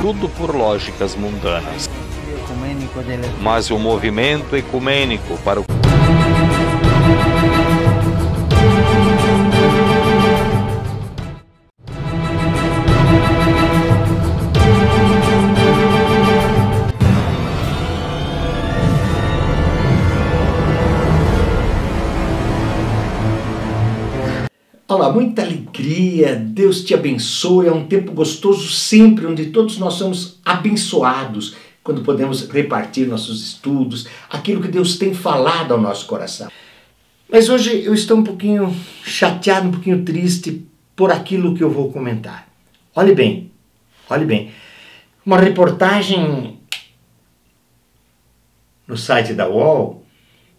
tudo por lógicas mundanas. Mas o movimento ecumênico para o Olá, muita alegria, Deus te abençoe, é um tempo gostoso sempre, onde todos nós somos abençoados, quando podemos repartir nossos estudos, aquilo que Deus tem falado ao nosso coração. Mas hoje eu estou um pouquinho chateado, um pouquinho triste por aquilo que eu vou comentar. Olhe bem, uma reportagem no site da UOL,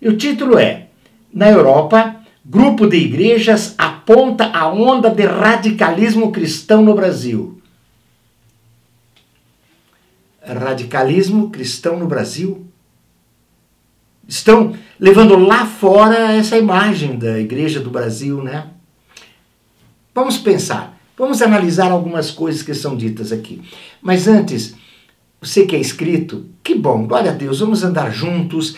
e o título é: na Europa, grupo de igrejas aponta a onda de radicalismo cristão no Brasil. Radicalismo cristão no Brasil? Estão levando lá fora essa imagem da igreja do Brasil, né? Vamos pensar, vamos analisar algumas coisas que são ditas aqui. Mas antes, você que é inscrito, que bom, glória a Deus, vamos andar juntos,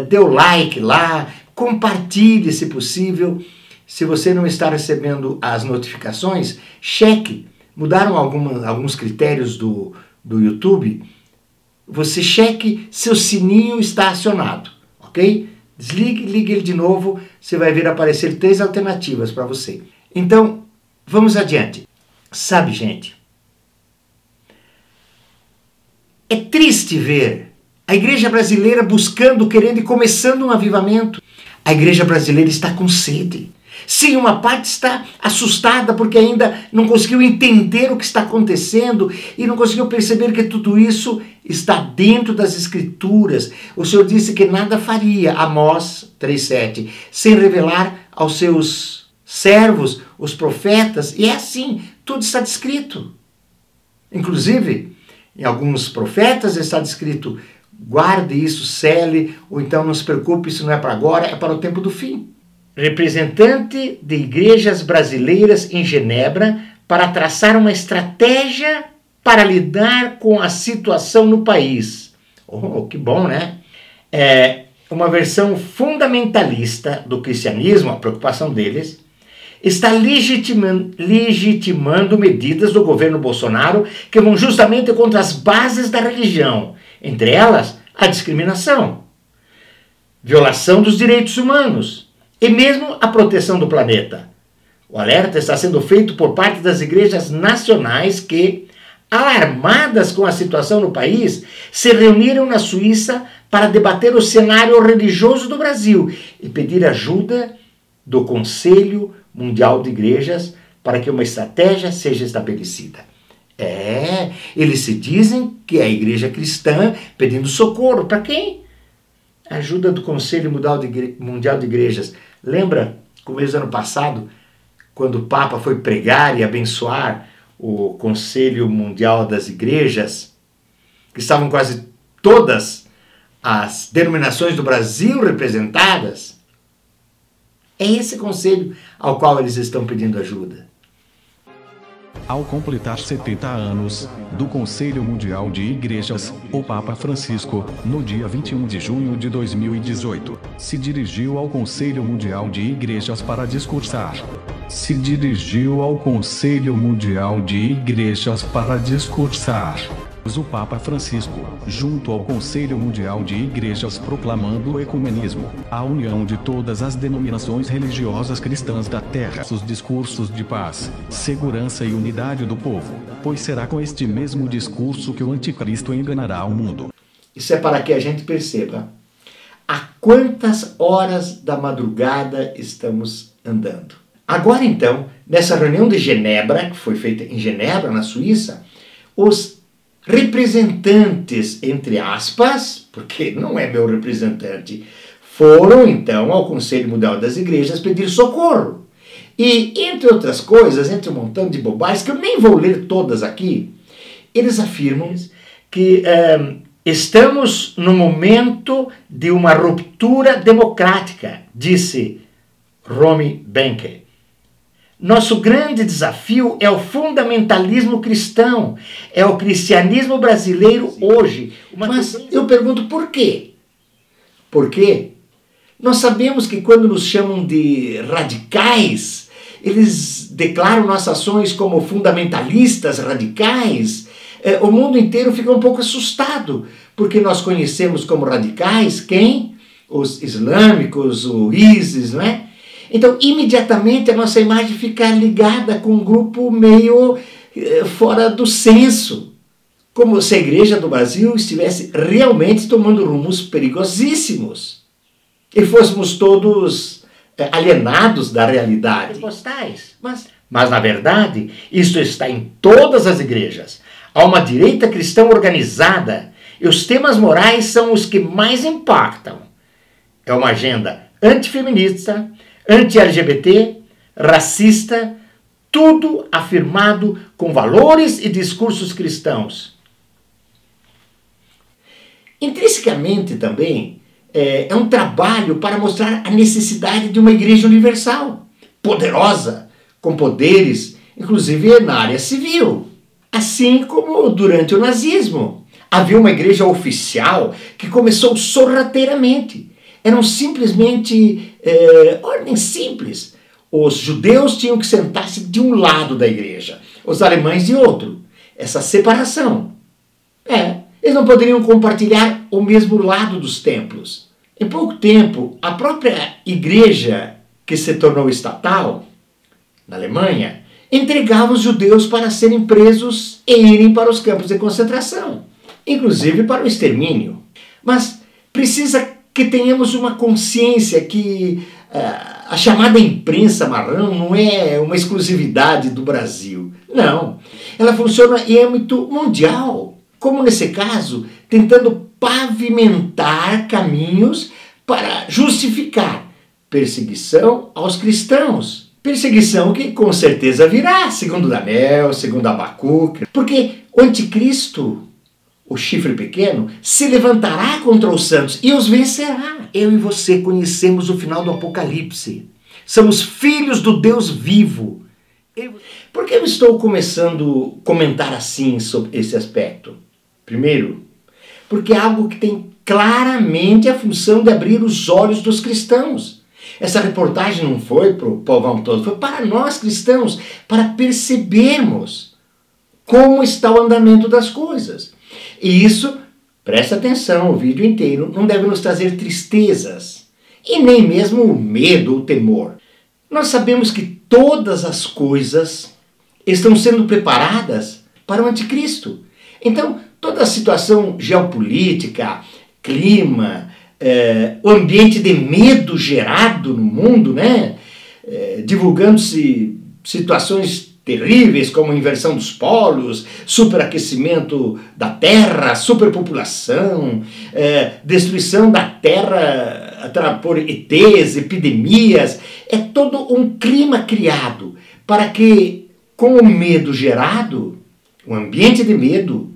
dê o like lá, compartilhe se possível. Se você não está recebendo as notificações, cheque. Mudaram alguns critérios do YouTube. Você cheque se o sininho está acionado, ok? Desligue, ligue ele de novo, você vai ver aparecer 3 alternativas para você. Então, vamos adiante. Sabe, gente, é triste ver a igreja brasileira buscando, querendo e começando um avivamento. A igreja brasileira está com sede. Sim, uma parte está assustada porque ainda não conseguiu entender o que está acontecendo e não conseguiu perceber que tudo isso está dentro das Escrituras. O Senhor disse que nada faria, Amós 3,7, sem revelar aos seus servos, os profetas, e é assim, tudo está descrito. Inclusive, em alguns profetas está descrito: guarde isso, cele, ou então não se preocupe, isso não é para agora, é para o tempo do fim. Representante de igrejas brasileiras em Genebra para traçar uma estratégia para lidar com a situação no país. Oh, que bom, né? É uma versão fundamentalista do cristianismo, a preocupação deles, está legitimando medidas do governo Bolsonaro que vão justamente contra as bases da religião, entre elas a discriminação, violação dos direitos humanos e mesmo a proteção do planeta. O alerta está sendo feito por parte das igrejas nacionais que, alarmadas com a situação no país, se reuniram na Suíça para debater o cenário religioso do Brasil e pedir ajuda do Conselho Mundial de Igrejas para que uma estratégia seja estabelecida. Eles se dizem que é a igreja cristã pedindo socorro. Para quem? Ajuda do Conselho Mundial de Igrejas. Lembra, começo do ano passado, quando o Papa foi pregar e abençoar o Conselho Mundial das Igrejas, que estavam quase todas as denominações do Brasil representadas? É esse conselho ao qual eles estão pedindo ajuda. Ao completar 70 anos do Conselho Mundial de Igrejas, o Papa Francisco, no dia 21 de junho de 2018, se dirigiu ao Conselho Mundial de Igrejas para discursar. O Papa Francisco, junto ao Conselho Mundial de Igrejas, proclamando o ecumenismo, a união de todas as denominações religiosas cristãs da terra, os discursos de paz, segurança e unidade do povo, pois será com este mesmo discurso que o anticristo enganará o mundo. Isso é para que a gente perceba a quantas horas da madrugada estamos andando. Agora então, nessa reunião de Genebra, que foi feita em Genebra, na Suíça, os representantes, entre aspas, porque não é meu representante, foram então ao Conselho Mundial das Igrejas pedir socorro. E, entre outras coisas, entre um montão de bobagens, que eu nem vou ler todas aqui, eles afirmam que estamos no momento de uma ruptura democrática, disse Romy Benke. Nosso grande desafio é o fundamentalismo cristão, é o cristianismo brasileiro hoje. Mas eu pergunto por quê? Por quê? Nós sabemos que quando nos chamam de radicais, eles declaram nossas ações como fundamentalistas radicais. O mundo inteiro fica um pouco assustado, porque nós conhecemos como radicais quem? Os islâmicos, o ISIS, não é? Então, imediatamente a nossa imagem fica ligada com um grupo meio fora do senso. Como se a igreja do Brasil estivesse realmente tomando rumos perigosíssimos. E fôssemos todos alienados da realidade. Mas, na verdade, isso está em todas as igrejas. Há uma direita cristã organizada e os temas morais são os que mais impactam. É uma agenda antifeminista, anti-LGBT, racista, tudo afirmado com valores e discursos cristãos. Intrinsecamente também, é um trabalho para mostrar a necessidade de uma igreja universal, poderosa, com poderes, inclusive na área civil. Assim como durante o nazismo. Havia uma igreja oficial que começou sorrateiramente. Eram simplesmente ordens simples. Os judeus tinham que sentar-se de um lado da igreja, os alemães de outro. Essa separação. Eles não poderiam compartilhar o mesmo lado dos templos. Em pouco tempo, a própria igreja, que se tornou estatal, na Alemanha, entregava os judeus para serem presos e irem para os campos de concentração, inclusive para o extermínio. Mas precisa que tenhamos uma consciência que a chamada imprensa marrão não é uma exclusividade do Brasil. Não, ela funciona em âmbito mundial. Como nesse caso, tentando pavimentar caminhos para justificar perseguição aos cristãos. Perseguição que com certeza virá, segundo Daniel, segundo Abacuque, porque o anticristo, o chifre pequeno, se levantará contra os santos e os vencerá. Eu e você conhecemos o final do Apocalipse. Somos filhos do Deus vivo. Por que eu estou começando a comentar assim sobre esse aspecto? Primeiro, porque é algo que tem claramente a função de abrir os olhos dos cristãos. Essa reportagem não foi para o povão todo, foi para nós cristãos, para percebermos como está o andamento das coisas. E isso, presta atenção, o vídeo inteiro, não deve nos trazer tristezas, e nem mesmo medo ou temor. Nós sabemos que todas as coisas estão sendo preparadas para o anticristo. Então, toda a situação geopolítica, clima, o ambiente de medo gerado no mundo, né? Divulgando-se situações terríveis como inversão dos polos, superaquecimento da Terra, superpopulação, destruição da Terra por ETs, epidemias. É todo um clima criado para que, com o medo gerado, o ambiente de medo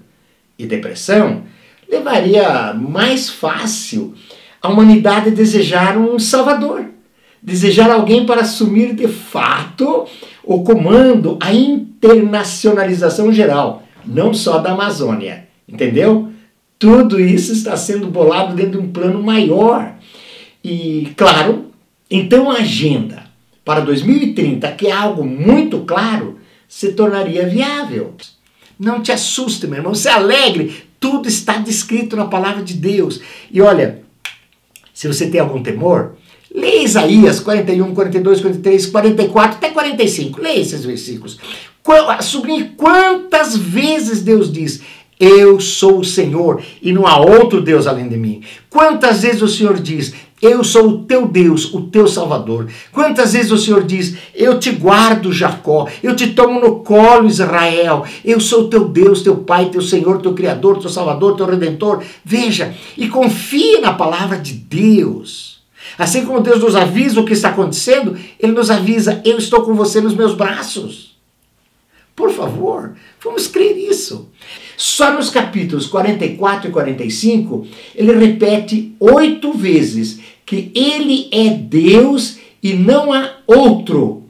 e depressão, levaria mais fácil a humanidade desejar um salvador, desejar alguém para assumir de fato o comando, a internacionalização geral, não só da Amazônia, entendeu? Tudo isso está sendo bolado dentro de um plano maior. E, claro, então a agenda para 2030, que é algo muito claro, se tornaria viável. Não te assuste, meu irmão, se alegre, tudo está descrito na palavra de Deus. E olha, se você tem algum temor, leia Isaías 41, 42, 43, 44, até 45. Leia esses versículos. Sublinhe quantas vezes Deus diz: eu sou o Senhor e não há outro Deus além de mim. Quantas vezes o Senhor diz: eu sou o teu Deus, o teu Salvador. Quantas vezes o Senhor diz: eu te guardo, Jacó, eu te tomo no colo, Israel. Eu sou o teu Deus, teu Pai, teu Senhor, teu Criador, teu Salvador, teu Redentor. Veja, e confie na palavra de Deus. Assim como Deus nos avisa o que está acontecendo, Ele nos avisa: eu estou com você nos meus braços. Por favor, vamos crer nisso. Só nos capítulos 44 e 45, ele repete 8 vezes que ele é Deus e não há outro.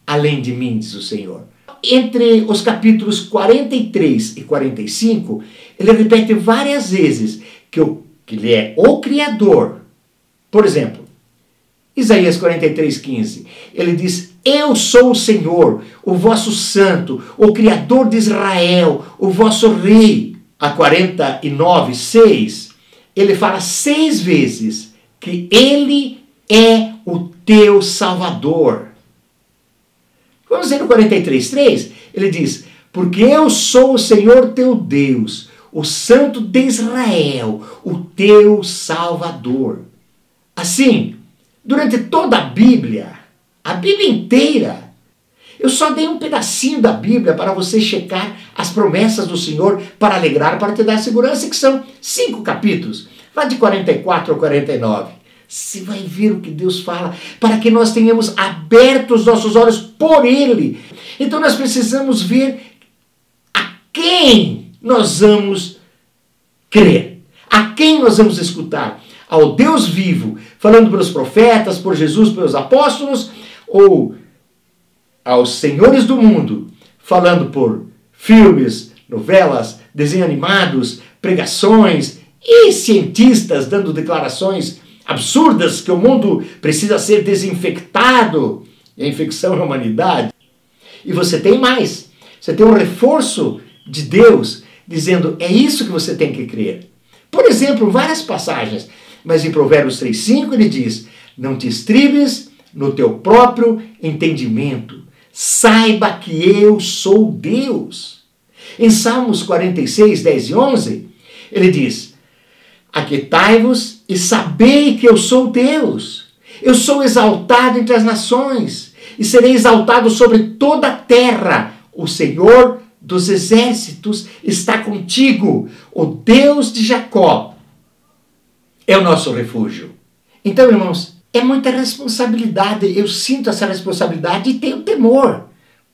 além de mim, diz o Senhor. Entre os capítulos 43 e 45, ele repete várias vezes que ele é o Criador. Por exemplo, Isaías 43:15, ele diz: eu sou o Senhor, o vosso santo, o Criador de Israel, o vosso rei. A 49:6, ele fala 6 vezes que ele é o teu Salvador. Vamos ver no 43:3, ele diz: porque eu sou o Senhor teu Deus, o Santo de Israel, o teu Salvador. Assim, durante toda a Bíblia inteira, eu só dei um pedacinho da Bíblia para você checar as promessas do Senhor para alegrar, para te dar segurança, que são 5 capítulos. Vai de 44 ao 49. Você vai ver o que Deus fala, para que nós tenhamos abertos os nossos olhos por Ele. Então nós precisamos ver a quem nós vamos crer, a quem nós vamos escutar. Ao Deus vivo, falando pelos profetas, por Jesus, pelos apóstolos, ou aos senhores do mundo, falando por filmes, novelas, desenhos animados, pregações e cientistas dando declarações absurdas que o mundo precisa ser desinfectado, e a infecção é a humanidade. E você tem mais, você tem um reforço de Deus dizendo: é isso que você tem que crer. Por exemplo, várias passagens, mas em Provérbios 3:5 ele diz: não te estribes no teu próprio entendimento, saiba que eu sou Deus. Em Salmos 46, 10 e 11, ele diz: aquietai-vos e sabei que eu sou Deus. Eu sou exaltado entre as nações e serei exaltado sobre toda a terra. O Senhor dos exércitos está contigo. O Deus de Jacó é o nosso refúgio. Então, irmãos, é muita responsabilidade. Eu sinto essa responsabilidade e tenho temor.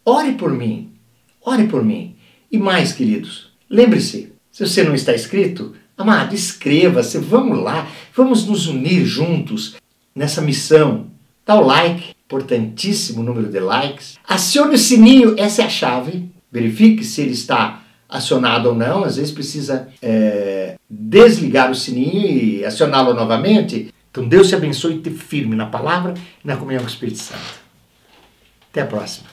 Ore por mim. Ore por mim. E mais, queridos, lembre-se, se você não está inscrito, amado, inscreva-se, vamos lá, vamos nos unir juntos nessa missão. Dá o like, importantíssimo número de likes. Acione o sininho, essa é a chave. Verifique se ele está acionado ou não. Às vezes precisa desligar o sininho e acioná-lo novamente. Então Deus te abençoe e te firme na palavra e na comunhão com o Espírito Santo. Até a próxima.